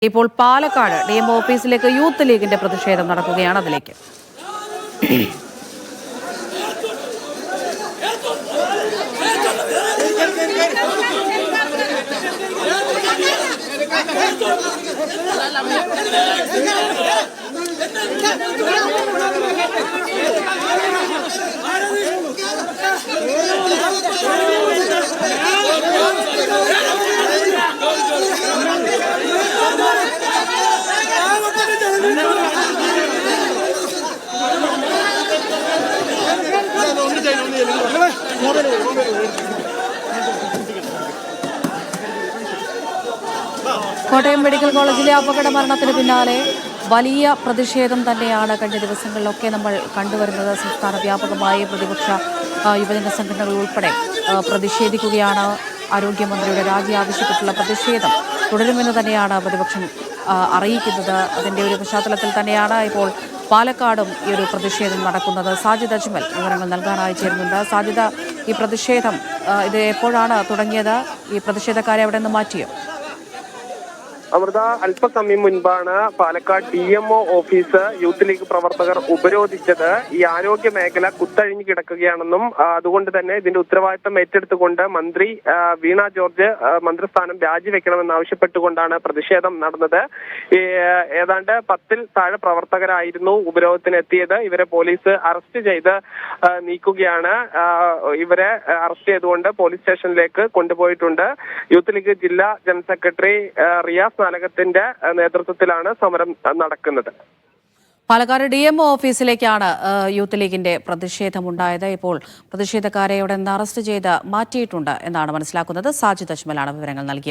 ഇപ്പോൾ പാലക്കാട് ഡിഎംഒ ഓഫീസിലേക്ക് യൂത്ത് ലീഗിന്റെ പ്രതിഷേധം നടക്കുകയാണ്. അതിലേക്ക് കോട്ടയം മെഡിക്കൽ കോളേജിലെ അപകട മരണത്തിന് പിന്നാലെ വലിയ പ്രതിഷേധം തന്നെയാണ് കഴിഞ്ഞ ദിവസങ്ങളിലൊക്കെ നമ്മൾ കണ്ടുവരുന്നത്. സംസ്ഥാന വ്യാപകമായി പ്രതിപക്ഷ യുവജന സംഘടനകൾ ഉൾപ്പെടെ പ്രതിഷേധിക്കുകയാണ്. ആരോഗ്യമന്ത്രിയുടെ രാജി ആവശ്യപ്പെട്ടുള്ള പ്രതിഷേധം തുടരുമെന്ന് തന്നെയാണ് പ്രതിപക്ഷം അറിയിക്കുന്നത്. അതിന്റെ ഒരു പശ്ചാത്തലത്തിൽ തന്നെയാണ് ഇപ്പോൾ പാലക്കാടും ഈ ഒരു പ്രതിഷേധം നടക്കുന്നത്. സാജിദ് അജ്മൽ വിവരങ്ങൾ നൽകാനായി ചേരുന്നുണ്ട്. സാജിദ, ഈ പ്രതിഷേധം ഇത് എപ്പോഴാണ് തുടങ്ങിയത്? ഈ പ്രതിഷേധക്കാരെ അവിടെ നിന്ന് മാറ്റിയോ? അമൃത, അല്പസമയം മുൻപാണ് Palakkad DMO office youth league പ്രവർത്തകർ ഉപരോധിച്ചത്. ഈ ആരോഗ്യ മേഖല കുത്തഴിഞ്ഞു കിടക്കുകയാണെന്നും അതുകൊണ്ട് തന്നെ ഇതിന്റെ ഉത്തരവാദിത്തം ഏറ്റെടുത്തുകൊണ്ട് മന്ത്രി വീണ ജോർജ് മന്ത്രിസ്ഥാനം രാജിവെക്കണമെന്ന് ആവശ്യപ്പെട്ടുകൊണ്ടാണ് പ്രതിഷേധം നടന്നത്. ഏതാണ്ട് 10-ൽ താഴെ പ്രവർത്തകരായിരുന്നു ഉപരോധത്തിന് എത്തിയത്. ഇവരെ പോലീസ് അറസ്റ്റ് ചെയ്ത് നീക്കുകയാണ്. ഇവരെ അറസ്റ്റ് ചെയ്തുകൊണ്ട് പോലീസ് സ്റ്റേഷനിലേക്ക് കൊണ്ടുപോയിട്ടുണ്ട്. യൂത്ത് ലീഗ് ജില്ലാ ജനറൽ സെക്രട്ടറി റിയാസ് നാലകത്തിന്റെ നേതൃത്വത്തിലാണ് സമരം നടക്കുന്നത്. പാലക്കാട് ഡിഎംഒ ഓഫീസിലേക്കാണ് യൂത്ത് ലീഗിന്റെ പ്രതിഷേധമുണ്ടായത്. ഇപ്പോൾ പ്രതിഷേധക്കാരെ അവിടെ നിന്ന് അറസ്റ്റ് ചെയ്ത് മാറ്റിയിട്ടുണ്ട് എന്നാണ് മനസ്സിലാക്കുന്നത്. സാജിദ് അജ്മലാണ് വിവരങ്ങൾ നൽകിയത്.